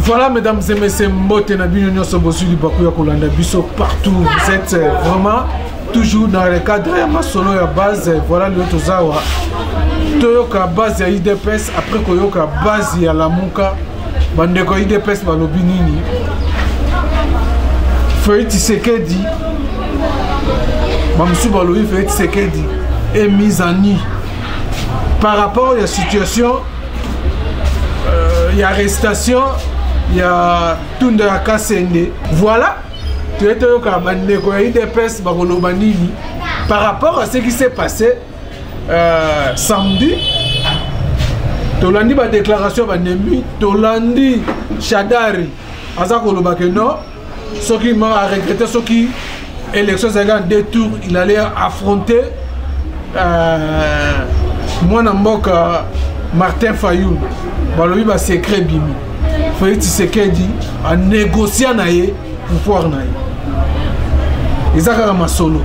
Voilà, mesdames et messieurs, Mbote Nabino Nyoso Bosuli Bakuya Kolanda Biso partout. Vous êtes vraiment toujours dans le cadre de ma solo à base. Voilà le Tozawa. Toyoka base ya IDPS, après Koyoka base ya Lamuka. Bandeko IDPS Balobinini. Feuille Tshisekedi. Mamsou Baloui Feuille Tshisekedi est mise en nid. Par rapport à la situation, il y a arrestation. Il y a tout de la Kassende. Voilà, tu es par rapport à ce qui s'est passé samedi. Tolandi ba déclaration ba nemi, Tolandi Chadari, Azakolo Bakeno, ce qui m'a regretté, ce qui élection en 2 tours, il allait affronter moi Namboka Martin Fayoul. Balobi ba secret bimi. Feuille Tshisekedi a négocié naïe pouvoir naïe. Ils ont ma solo.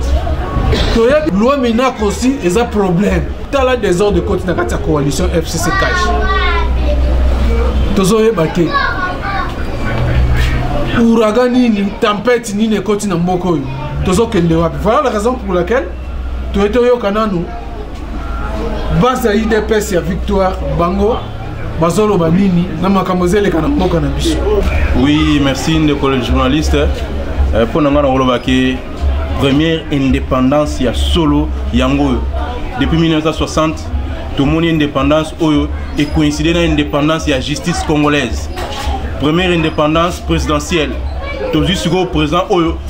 Toya loi Minak aussi, ils ont problème. T'as la désordre de côté de la coalition FCC Cash. Tozo ebate. Ouragan ni tempête ni ne côté na mboko. Tozo kende wapi. Voilà la raison pour laquelle Toya Toyo Kananu base à IDPS ya victoire Bango. Oui, merci le journaliste. Pour nous, première indépendance, il y a solo Yango. Depuis 1960, tout le monde indépendance et coïncidé dans l'indépendance, il y a justice congolaise. Première indépendance présidentielle. Tout le président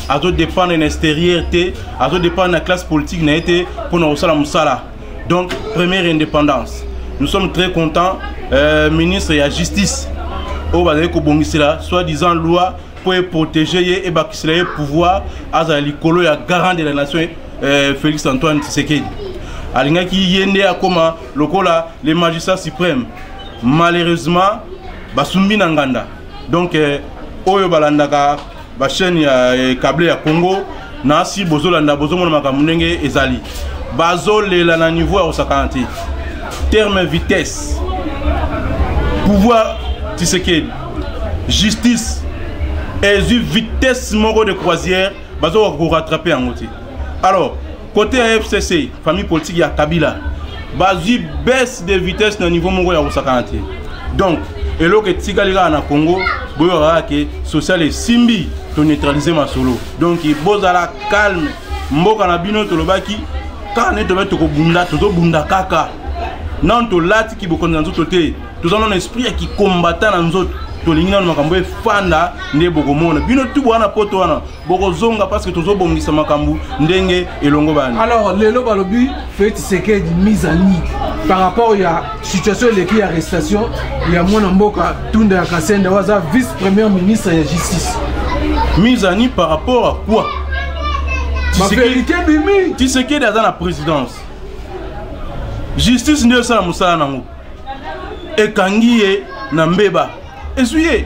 a tout dépend de l'extérieur, a tout dépend de la classe politique pour nous Moussala. Donc, première indépendance. Nous sommes très contents. Ministre de la Justice, soi-disant loi pour protéger et le pouvoir à la garant de la nation Félix Antoine Tshisekedi. Alinga qui yende a comment les magistrats suprêmes malheureusement basumbi nanganda. Donc oyo balandaka ba chaîne ya câble ya Congo na si bozolanda bozomona makamundenge ezali bazolela na niveau ya osakante terme vitesse pouvoir Tshisekedi justice et vitesse moko de croisière bazo ko rattraper en côté. Alors côté FCC famille politique ya Kabila bazu baisse de vitesse na niveau moko ya osakante. Donc et lo que Tigalira na Congo boyora que social et simbi to neutraliser ma solo. Donc il bozala calme mboka na bino to lobaki quand ne to mettre ko bunda to bunda kaka. Non to lati ki boko nzo toté tous en esprit qui combattant dans nous autres to lingina makambo e fanda nde boko mona bino tu bwana poto wana boko zonga parce que tozo bongisa makambu ndenge elongo bani. Alors lelo balobi fait Tshisekedi mise en nid par rapport à situation de l'arrestation il y a mwana mboka Tunda ya Kasende waza vice-premier ministre de la justice mise en nid par rapport à quoi? Ma vérité bimi Tshisekedi dans la présidence justice ndio sala musala nango et kangiye na mbeba esuyé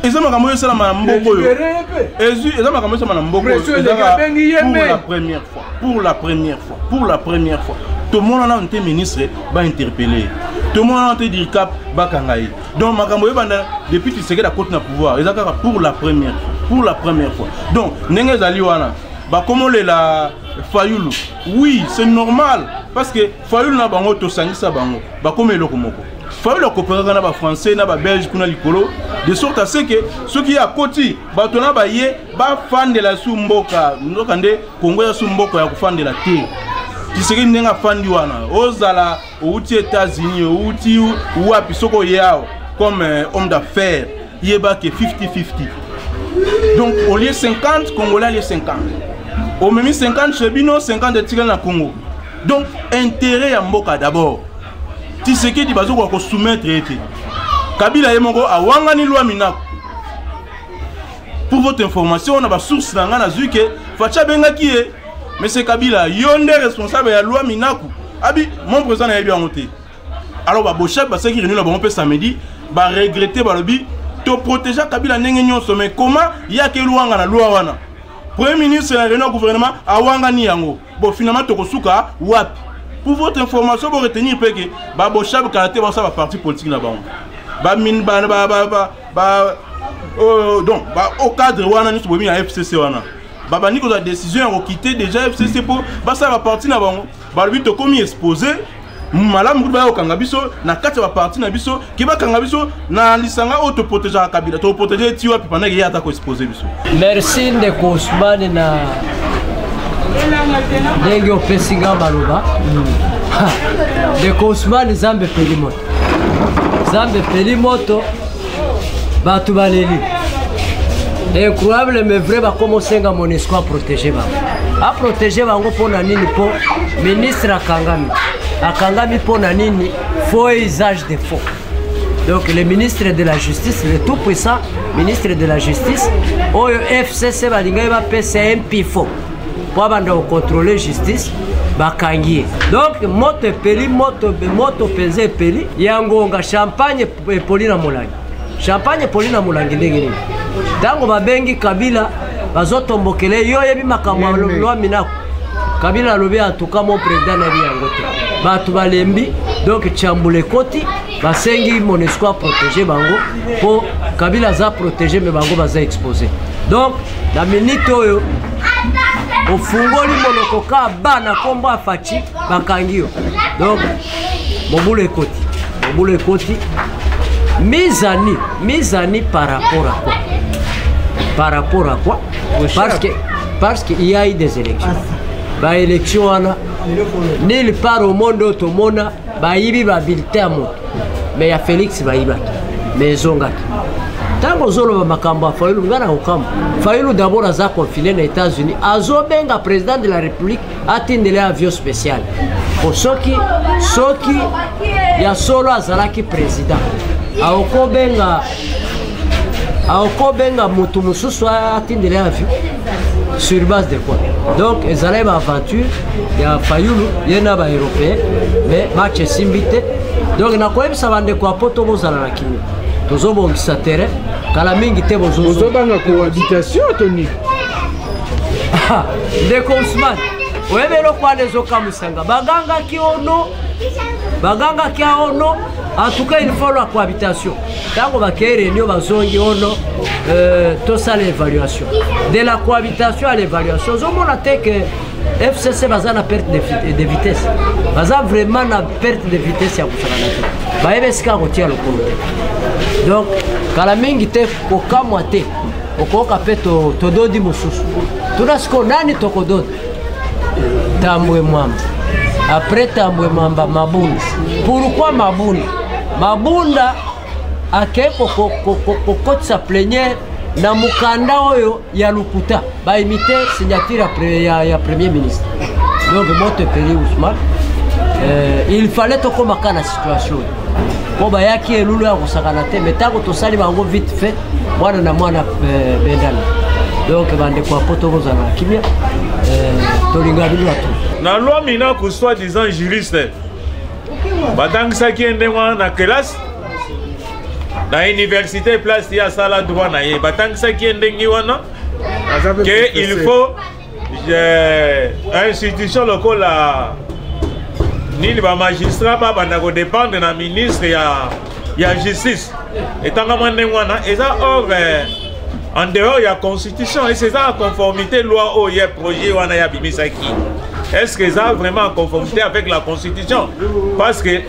ezama kamoyo sala na mboko yo ezu ezama kamoyo sala na mboko pour la première fois tout le monde a été ministre va interpeller tout le monde a été dire cap ba kangaye donc makambo banda depuis tu sais que la côte na pouvoir ezaka pour la première fois donc ndenge zali wana ba comment la Fayoulou oui c'est normal parce que Fayoulou na bango to sangisa bango ba comme eloko moko Fayoulou coopérer na ba français na ba belge kuna likolo de sorte à ce que ceux qui à côté ba tona ba ye ba fan de la sumboka ndoka nde Congo ya sumboka ya kufanda la terre tu sais que ndenga fandi wana ozala outi États-Unis outi wapi soko yao comme homme d'affaires yeba que 50-50 donc au lieu 50 Congolais les 50 au même 50 chez Bino, 50 de Tigre na Congo. Donc, intérêt à Mboka d'abord. Tu sais que tu vas soumettre. Kabila Yemongo a Wangani loi Minak. Pour votre information, on a une source dans la Zuke. Facha Benga qui est. Mais c'est Kabila, Yonde responsable de la loi Minaku. Abi, mon président est bien monté. Alors, Bochab, parce qu'il réunit le samedi, va regretter Balobi, te protéger Kabila Nengenyon sommet. Comment il y a que Luanga la loi wana? Premier ministre et le gouvernement a wangani yango. Bon finalement tokosuka wap. Pour votre information vous retenir que Babo Chab Karaté va ça parti politique là-bas. Ba min ba donc au cadre wana nous bomi à FCC wana baba niko la décision à quitter déjà FCC pour ça va partir na bango ba lui to komi exposé malamu ba o kangabiso na kati ba parti na biso ki ba kangabiso na lisanga auto protéger Kabila to protéger tiwa puis pendant qu'il y a ta ko exposer biso. Merci de Kosmane na Dengo Pesinga Maluba de Kosmane Zambe Pelimoto Zambe Pelimoto Batu Baleli. Incroyable mais vrai va commencer à MONUSCO à protéger a protéger bango pour nini pour ministre Akangami pour nini faux usage de faux. Donc le ministre de la justice, le tout puissant ministre de la justice, au FCC balinga va passer un pifo pour contrôler justice bakangiye. Donc moto peli moto peze peli yangonga champagne Paulina Mulangi. Champagne Paulina Mulangi ndenge nini. Tango babengi Kabila bazotombokele yo yebi makamwa lwa minako. Kabila lobi en tout cas mon président na biangote. Batu balembi donc chambule koti basengi MONUSCO a protéger bango pour Kabila za protéger mais bango baza exposé. Donc la minute oyo ofungoli monokoka bana kombo afachi bakangio. Donc mobule koti Misani par rapport à quoi? Par rapport à quoi? Parce qu'il y a eu des élections. Bah élection nulle part au monde automona bah ibi ba bulletin moto. Mais il y a Félix Baïba. Mais zongaki. Tango zolo ba makamba Fayulu ngana okamba. Fayulu d'abord aza confiné aux États-Unis. Azo benga président de la République atindele avion spécial. Pour soki ya solo azalaki président. Aokobenga mutu mususu atindele avion. Sur base de quoi? Donc ils allaient ma aventure, il y a Fayulu, il y en a des Européens, mais match simbité. Donc na koyeb savande kwa poto bozala na kimi. Tozobo ngisatere kala mingi te bozozo. Bozobanga cohabitation Tony. De Kosman. Webelo kwa lezo kamusanga. Baganga ki ono en tout cas il faut la cohabitation. Tango bakere réunion bazongi ono tout ça l'évaluation. De la cohabitation à l'évaluation, on a dit que FCC baza na perte de vitesse. Baza vraiment na perte de vitesse ya kusalana. Ba ebeska kotia lokolo. Donc kala mingi te kokamwa te. Okoka peto tododi mususu. Tunasko nani tokododi? Tambwe mwamba. Après tambwe mwamba Mabunda. Pourquoi Mabunda? Mabunda akeko kokotsa plénière na mukanda oyo ya Lukuta ba imiter signature ya premier ministre. Donc moto peli Ousmane il fallait tokoma kana situation ko ba yaki elulu ya kusakana te metango tosali bango vite fait mwana na mwana bendana. Donc bande kwa poto bozana kimia tolinga bilwa tu na loi mina ko soit disant juriste badangisa ki ende na classe na université place il y a ça là droit na ye batangisa ki ndengi wana que il faut institution locale ni ba magistrat ba banda ko dépendre na ministre ya justice etanga mande wana eza en dehors il y a constitution et c'est ça en conformité loi au y projet wana ya bimisaki. Est-ce que ça vraiment en conformité avec la constitution? Parce que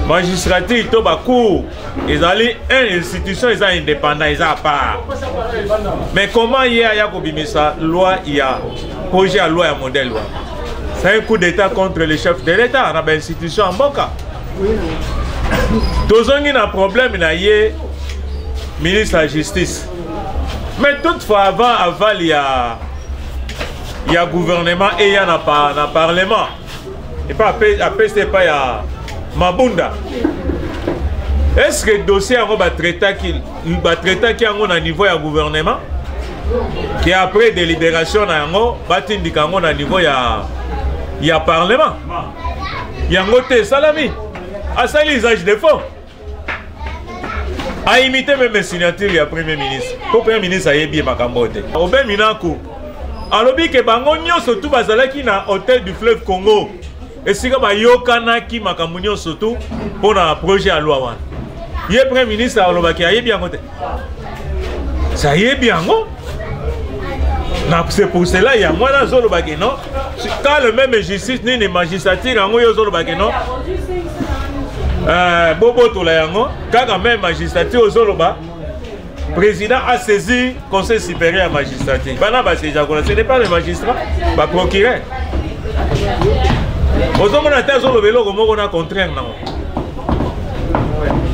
magistrature toba cour ils allaient une institution ils sont indépendants ils à part. Mais comment il y a kobimisa loi il y a projet à loi et modèle loi. C'est un coup d'état contre le chef de l'état on a une institution en boka. Tozongi na problème na yé ministre de la justice. Mais toutefois avant il y a gouvernement et il y a un parlement. Et pas après c'est pas il y a Mabunda. Est-ce que le dossier va traiter qui est à niveau du gouvernement et après délibération va t'indiquer à niveau il y a parlement. Il y a un côté salami. À ça l'usage des fonds. À imiter même les signatures du Premier ministre. Le Premier ministre a bien Makambote. Au Ben Minakou. Alors que bango nyonso tout bazalaki na hôtel du fleuve Congo. Et si ba yokana ki makambo nyonso tout pour un projet à loi wana. Il est Premier ministre à Olobaki, il est bien côté. Ça y est bien, non? C'est pour cela, il y a moi dans Olobaki, non? Quand le même justice, ni les magistrats, il y a Olobaki, non? Bobo Tolayango, quand même magistrat aux Olobaki, le président a saisi le Conseil supérieur à la magistrature. Ce n'est pas le magistrat, le procureur. On a contraire.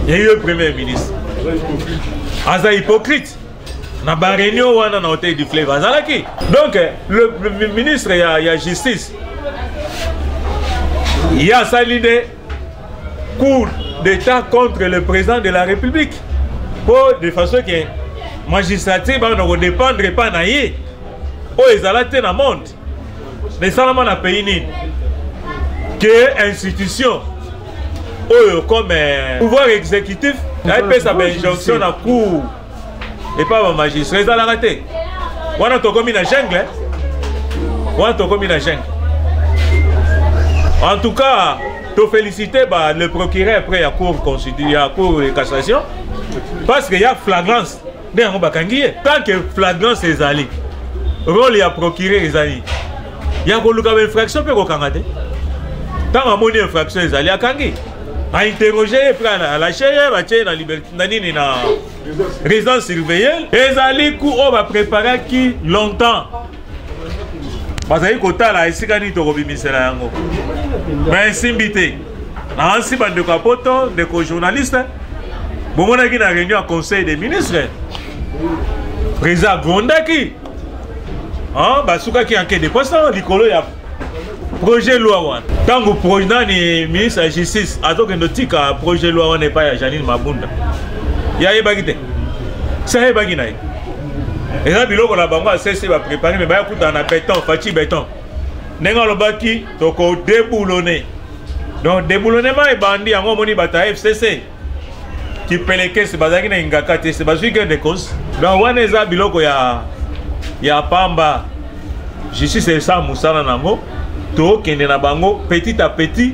Il y a eu le Premier ministre. Il est hypocrite. Il y a une réunion dans l'hôtel du Fleuve. Donc, le ministre, il y a justice. Il y a sa l'idée cour d'État contre le président de la République. De façon que la magistrature ne dépendre pas de lui. Ils ont été dans le monde. Mais ça, dans le pays, que l'institution, comme pouvoir exécutif, elle peut sa injonction à la cour et pas la magistrat. Ils ont raté. On a commis la jungle. En tout cas, je félicite le procureur après la cour de cassation. Parce qu'il y a flagrance. Tant que flagrance est allée, rôle il y a procuré les alliés. Il y a une infraction pour Kangate. Tant que une infraction est allée à Kangi. A interrogé, à la chair, à la liberté, à résidence surveillée. Les alliés on va préparer qui longtemps. Parce que kota la ici quand il te rebimisera yango. Mais simbité. Na ansi bande ko poto de ko journaliste. Bon on a qui na réunion à conseil des ministres. Président Gondaki. Ah basuka qui enquête de poste likolo ya projet loi wan. Tango président ni ministre de la justice azoke notika projet loi wan n'est pas ya Janine Mabunda. Ya yebagite. Ça yebagina. Et là, biloko la bango cessé va préparer mais ba kuta na béton, fachi béton. Nenga lobaki toko déboulonner. Donc déboulonnement et bandi yango moni bata FCC. Qui peleke se bazaki na ingakate se bazui que de cause. Donc wana eza biloko ya pamba. Justice c'est ça musana nango. To kende na bango petit à petit.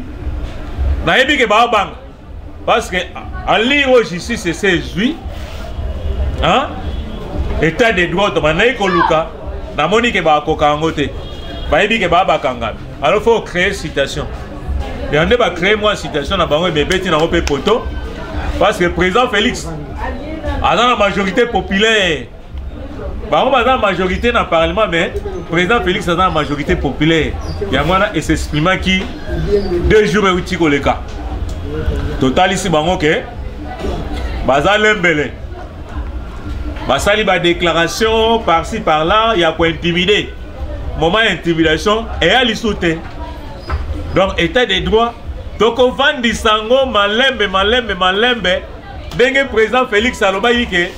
Na yebi ke ba bang. Parce que en lire justice c'est lui. Hein? État de droit, Luka, na monique ba kokangote. Baïbi ke ba bakangami. Alors il faut créer citation. Et on va créer moi citation na bango bébé na opé poto. Parce que le président Félix a dans la majorité populaire. Bango ba dans la majorité dans le parlement mais le président Félix a dans la majorité populaire. Il y a moi et s'exprime qui 2 jours et uti koleka. Total ici bango ke bazalembele. Basali ba déclaration par-ci par-là, il y a quoi intimider. Moment d'intimidation et à l'issouté. Donc état des droits. Donc on vend du sango malembe. Dengue président Félix Aloba yike.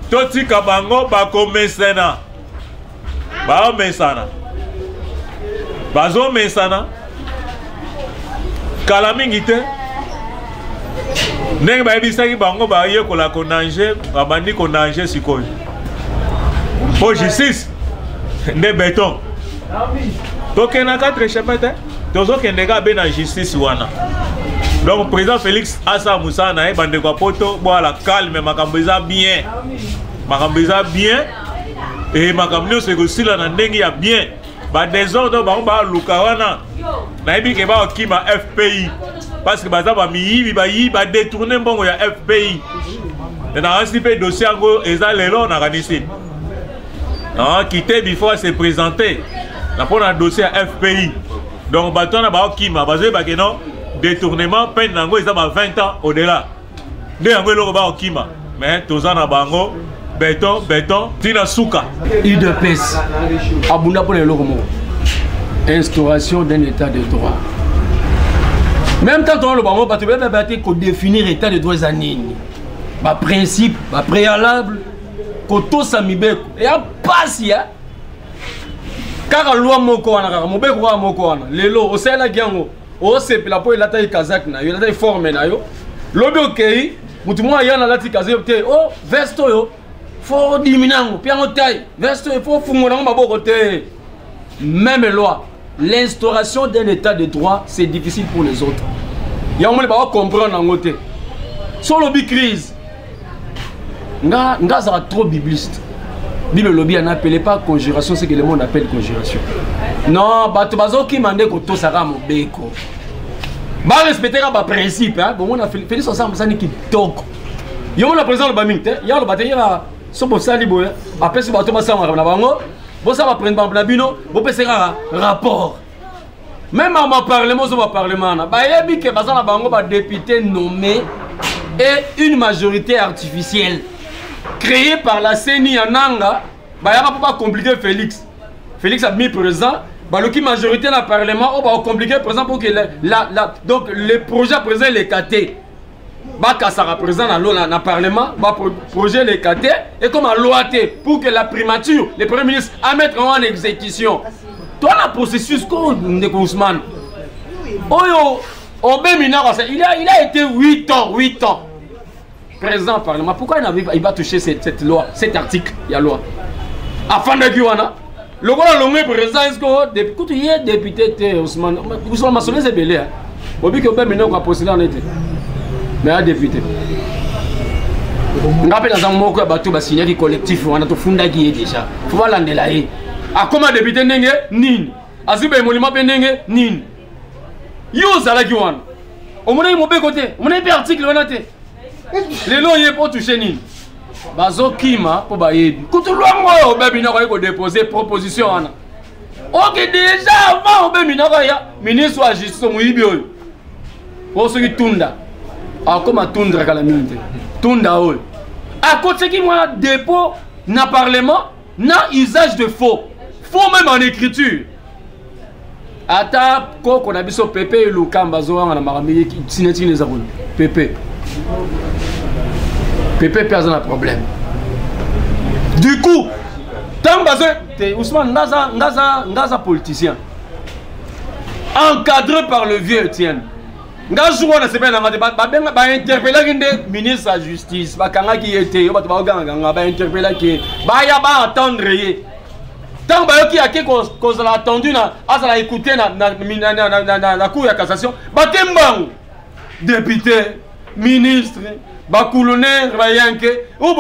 Toti kabango bako mesena. Bao mesana. Bazo mesana. Kalamingite. Neng ba ebisaki bango ba ye ko la konanje abandi konanje sikoy. Pour justice de béton. Donc na 4 chapitres tozo kendeka be na justice wana. Donc président Félix Asa Moussa na e bande ko poto boala calme makamboza bien. Makamboza bien et makamno se gosila na ndengi ya bien. Ba désordre ba luka wana. Na ebi ke ba okima FPI. Parce que baza ba miyibi ba détourner mbongo ya FPI. Et na rasipe dossier ngo eza lelo na kanisi. Ah quitter before se présenter. Na pour un dossier à FPI. Donc bato na ba okima bazo ba que non détournement peine nango eza ba 20 ans au-delà. De yango loko ba okima. Mais tozana bango béton tina suka. UDPS abunda pour les loko mo. Instauration d'un état de droit. Même quand on va définir l'état de droit anine, bah principe, bah préalable, koto samibeko, et à passer, car la loi moko wana, mobeko wa moko wana, lelo, au sein la gango, au c'est la po il a taille kazak na, il a taille forme na yo, lobi okei, mutumwa yana lati kazak te, oh vesto yo, faut diminuer, puis en taille, vesto il faut fumo na maboko te, même loi. L'instauration d'un état de droit, c'est difficile pour les autres. Il y a un moment où comprendre en côté. Sur lobby crise. Nga ça trop bibliste. Bible lobby n'appelle pas conjuration, c'est que le monde appelle conjuration. Non, bato bazo qui mande ko to sara mobeko. Ba respecter ba principe hein. Bon on a fait ensemble ça ni qui toko. Yo la président le baminte, ya le batera so bo sali boya. Après ce bato ba sa na bango, bo sa ba prendre ba bino, bo pesera rapport. Même en ma parlement so ba parlement na ba yebi ke baza na bango ba député nommé et une majorité artificielle créée par la CENI en Nanga, bah y'a pas compliqué Félix. Félix a mis présent, bah le qui majorité dans le Parlement, on va compliquer présent pour que donc les projets présents les KT. Bah quand ça représente dans le Parlement, bah projet les KT et comme à l'OAT pour que la primature, les premiers ministres à mettre en exécution. Toi le processus comme de Ousmane. Oyo, il a été 8 ans. Président au Parlement, pourquoi il va toucher cette loi, cet article, il y a loi. Afin de Guiwana, le gars l'homme président, est-ce que quand il est député, Ousmane Massolé c'est belé. Au but que maintenant on va postuler en été. Mais un député. On rappelle dans un mot que bateau va signer collectif, on a tout fondé qui est déjà. Faut voir l'andelaye. À comment député n'engé nin. Azibé monument n'engé nin. Yo zala Guiwana. Au moins il m'a bien côté. On a un article on a été. Les lois sont pour toucher ni. Bazo Kima pour bayebi. Quand tu loin moi, baby n'a pas déposé proposition. Ok déjà avant baby n'a pas ministre de la justice muibi oyo. Pour ceux qui tunda. Ah comment tundra kala minute. Tunda oyo. À côté qui moi dépôt na parlement na usage de faux. Faux même en écriture. Ata ko na biso Pepe Lukamba zo na marambi sineti les abonnés. Pepe perd un problème. Du coup, tant que Ousmane Ngaza politicien, encadré par le vieux Etienne, Ngaza interpellé le ministre de la Justice, qui était, interpellé qui attendre. Tant qu'on a attendu, on a écouté la cour de cassation, député, ministre, colonel, ou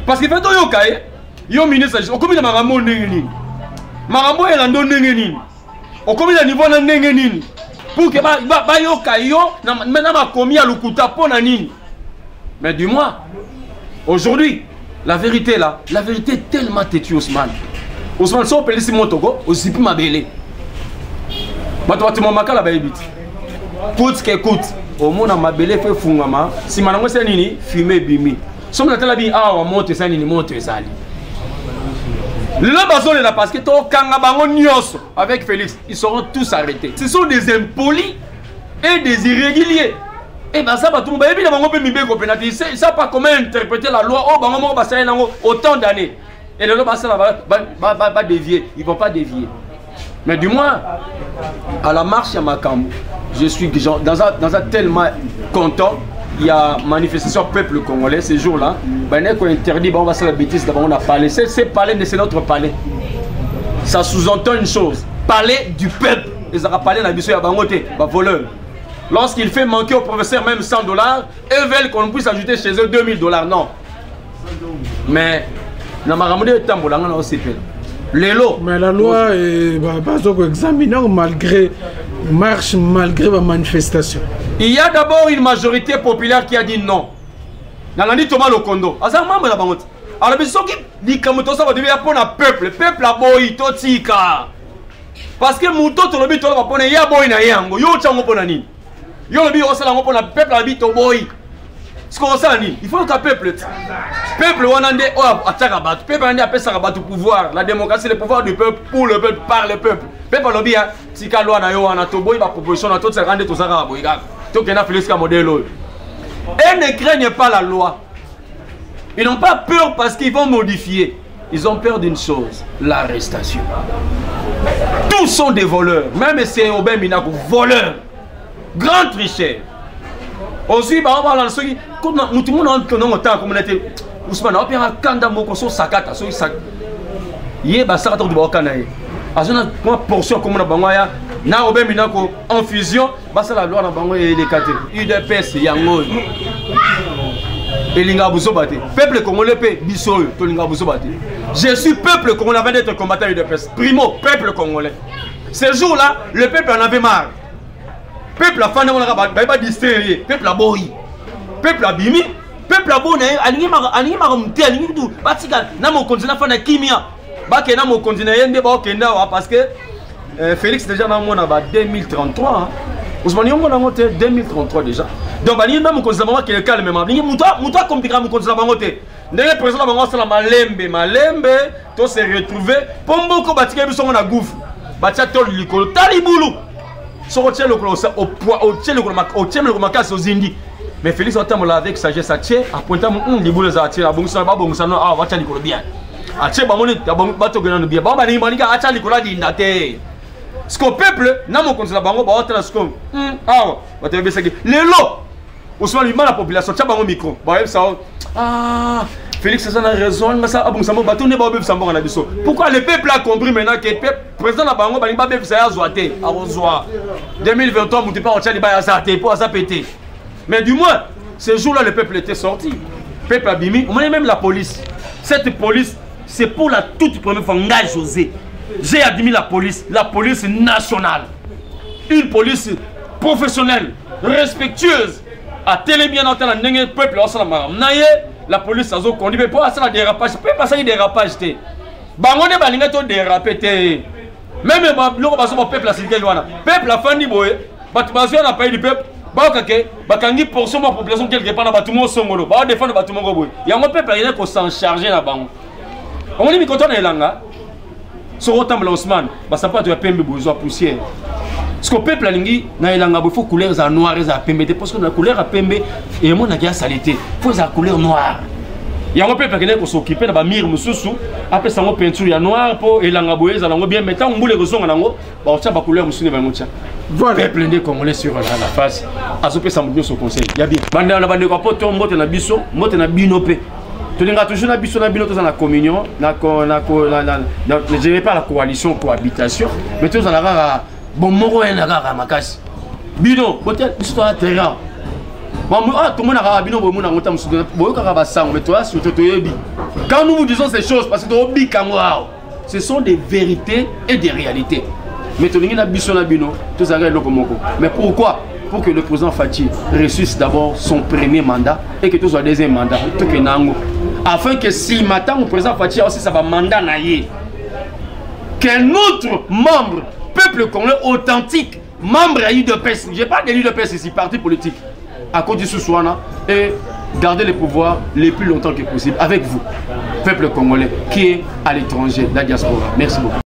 parce que fait yo ministre, au combien de marambo n'engeni, marambo est l'ando n'engeni, au combien de niveau n'engeni, pour que ba yo kayo, maintenant ma commis à l'ukuta pour nani. Mais du moins, aujourd'hui, la vérité là, la vérité est tellement têtue Ousmane. Ousmane, si on peut laisser mon togo, aussi plus ma belle. Tu m'as marqué la baïbite. Coûte que coûte. Au monde a ma belle fait fungama. Si madame c'est nini, fumer bimi. Si on a tel habit, ah, on monte ça, nini, monte ça. Le bazon est là parce que ton kangabango nyos avec Félix, ils seront tous arrêtés. Ce sont des impolis et des irréguliers. Et bien ça va tout le monde. Ils ne savent pas comment interpréter la loi. Oh, bango va ça autant d'années. Et le loi va dévier. Ils ne vont pas dévier. Mais du moins, à la marche à Makambo, je suis dans un tellement content. Il y a manifestation peuple congolais ces jours-là. Ben, on interdit, on va faire la bêtise d'abord on a parlé. C'est palais, c'est notre palais. Ça sous-entend une chose. Palais du peuple. Ils ont parlé dans la mission à Bangote, voleur. Lorsqu'il fait manquer au professeur même $100, eux veulent qu'on puisse ajouter chez eux $2000. Non. Mais, dans ma ramode, mais la loi est examinée malgré marche, malgré la manifestation. Il y a d'abord une majorité populaire qui a dit non. Dans l'année Thomas Lokondo. Alors, mais ce qui dit que ça va devenir pour le peuple. Le peuple a boy, totika. Parce que mon toto le bito va pour ne ya boy na yango. Yo chango pour nani. Yo le bito osala pour le peuple a bito boy. Ce qu'on sait ni, il faut que le peuple. Peuple on a dit oh attaque battre. Peuple on a dit appelle ça battre pouvoir. La démocratie c'est le pouvoir du peuple pour le peuple par le peuple. Peuple le bia tika loi na yo na to boy ba proposition na tout ça rendre tout ça ra boy ga. To kena Félix ka modèle. Et ne craignent pas la loi. Ils n'ont pas peur parce qu'ils vont modifier. Ils ont peur d'une chose, l'arrestation. Tous sont des voleurs. Même c'est Aubin Minakou, voleur. Grand tricheur. Aussi, on va dans ce qui... Quand tout le monde a en communauté, Ousmane, on a un candidat qui est sakata. Il y a un sakata qui est azona une portion comme na bango ya na obe minako en fusion basa la loi na bango et les quatre UDPS yango elinga buzoba te peuple congolais pe biso to linga buzoba te je suis peuple congolais avant d'être combattant UDPS primo peuple congolais ce jour là le peuple en avait marre peuple a fana on ba distraire peuple a boyi peuple a bimi peuple a bona alingi mara mute alingi du batika na mo continent fana kimia ba ke na mo continent yende ba okenda wa parce que Félix déjà dans mon aba 2033 Ousmane Yongo na ngote 2033 déjà donc bani na mo continent ba ke le calme même bani muta compliquer mo continent ba ngote ndenge président ba ngosa la malembe to se retrouver pomboko batika biso na gouffre batia to likolo talibulu soko tient le colosse au poids au tient le makasi aux indi mais Félix Otamola avec sagesse à tient à pointer mon libulu za tient abongisa ba bongisa no ah wacha likolo bien a tient ba moni bato gena no bien ba ba ni manika acha likolo di ndate ce peuple na mo konza bango ba otela sko ah bato besa ki lelo Ousmane Lima la population tient bango micro ba ça ah Félix a raison mais ça abongisa mo bato ne ba be sambo na biso pourquoi le peuple a compris maintenant que peuple président na bango ba ni ba be ça ya zoate a rozwa 2023 muté pas otela ba ya zate pour ça péter. Mais du moins, ce jour-là, le peuple était sorti. Le peuple a bimi. On a même la police. Cette police, c'est pour la toute première fois. José. J'ai admis la police nationale. Une police professionnelle, respectueuse. A télé bien entendu, le peuple la police a conduit. Mais pour ça, la dérapage. Pas passer dérapage. Bangone balinga to déraper. Même le peuple a signé. Le peuple a fait boy. Batubazio n'a pas eu du peuple. Bakake bakangi portion de la population quelque part na batumo songolo ba défendre batumo goboy yango peuple il est s'en charger na bango on dit mikoto na elanga so otambla Ousmane ba sapato ya pembe bozoa poussière ce que peuple alingi na elanga bo faut couleur za noir za pembe parce que la couleur à pembe et mon na kia saleté faut za couleur noire yango peuple qui est s'occuper na ba mire mususu après ça peinture ya noir pour elanga boye za lango bien mettant mbule kozonga nango ba otia ba couleur musune ba motia. Voilà. Peuple de Congolais sur la face. Azopé Samoudio son conseil. Ya bien. Bande na bande ko poto mbote na biso, mbote na binope. Tolinga toujours na biso na bino to na communion, je vais pas la coalition cohabitation, mais tous na rara bon moko na rara makasi. Bino, bote biso to terrain. Bon tout le monde a bino bo mona ngota musu bo ka ba sang mais toi surtout to yebi. Quand nous vous disons ces choses parce que to bi kango ce sont des vérités et des réalités. Mais pourquoi? Pour que le président Faty réussisse d'abord son premier mandat et que tout soit deuxième mandat. Afin que si maintenant le président Faty a aussi sa mandat, qu'un autre membre, peuple congolais authentique, membre à l'UDPS, je parle de l'UDPS ici, parti politique, à cause du Sousouana, et garder le pouvoir le plus longtemps que possible avec vous, peuple congolais qui est à l'étranger, la diaspora. Merci beaucoup.